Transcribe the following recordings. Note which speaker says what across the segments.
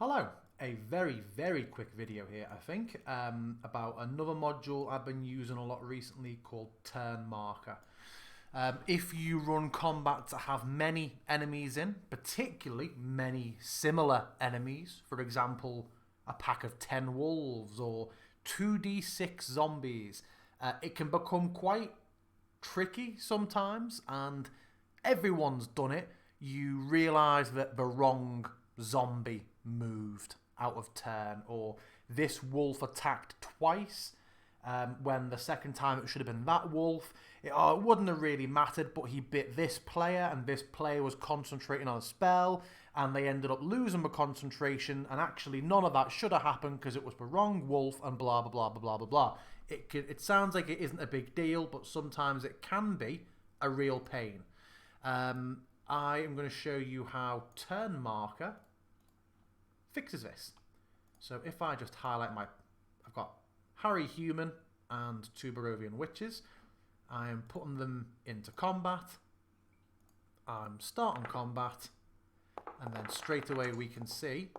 Speaker 1: Hello, a very quick video here I think about another module I've been using a lot recently called Turn Marker. If you run combat that have many enemies in, particularly many similar enemies, for example a pack of 10 wolves or 2d6 zombies, it can become quite tricky sometimes, and everyone's done it. You realise that the wrong zombie moved out of turn, or this wolf attacked twice when the second time it should have been that wolf. It wouldn't have really mattered, but he bit this player and this player was concentrating on a spell and they ended up losing the concentration, and actually none of that should have happened because it was the wrong wolf and blah blah blah blah blah blah blah. It sounds like it isn't a big deal, but sometimes it can be a real pain. I am going to show you how Turn Marker fixes this. So if I just highlight I've got Harry Human and two Barovian Witches. I am putting them into combat. I'm starting combat, and then straight away we can see,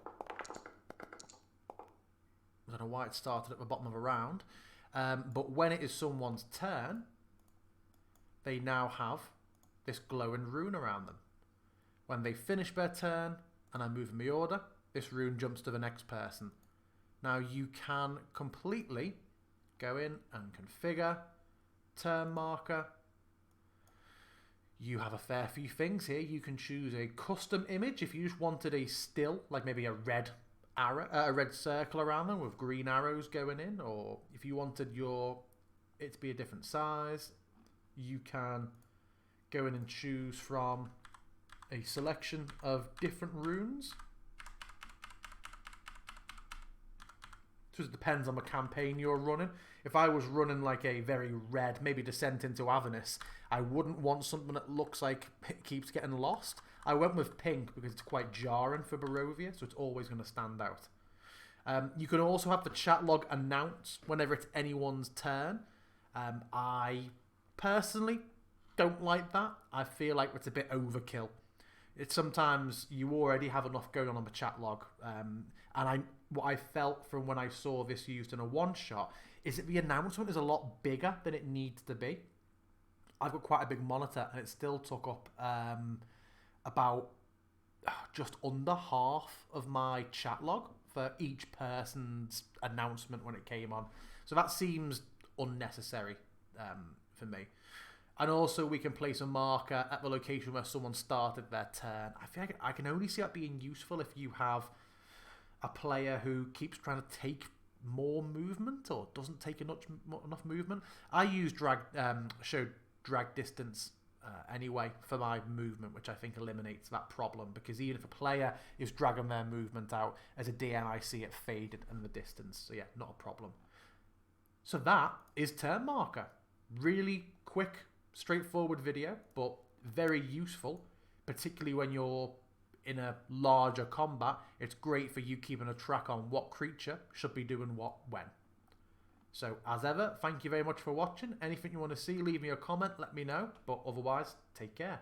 Speaker 1: I don't know why it started at the bottom of a round, but when it is someone's turn, they now have this glowing rune around them. When they finish their turn and I move in the order, this rune jumps to the next person. Now you can completely go in and configure Turn Marker. You have a fair few things here. You can choose a custom image if you just wanted a still, like maybe a red arrow, a red circle around them with green arrows going in, or if you wanted it to be a different size, you can go in and choose from a selection of different runes. So it depends on the campaign you're running. If I was running like a very red, maybe Descent into Avernus, I wouldn't want something that looks like it keeps getting lost. I went with pink because it's quite jarring for Barovia, so it's always going to stand out. You can also have the chat log announce whenever it's anyone's turn. I personally don't like that. I feel like it's a bit overkill. It's sometimes you already have enough going on the chat log, and what I felt from when I saw this used in a one-shot is that the announcement is a lot bigger than it needs to be. I've got quite a big monitor and it still took up about just under half of my chat log for each person's announcement when it came on. So that seems unnecessary for me. And also we can place a marker at the location where someone started their turn. I feel like I can only see that being useful if you have a player who keeps trying to take more movement or doesn't take enough movement. I use drag distance anyway for my movement, which I think eliminates that problem, because even if a player is dragging their movement out, as a DM I see it faded in the distance. So yeah, not a problem. So that is Turn Marker. Really quick, straightforward video, but very useful, particularly when you're in a larger combat. It's great for you keeping a track on what creature should be doing what when. So as ever, thank you very much for watching. Anything you want to see, leave me a comment, let me know. But otherwise, take care.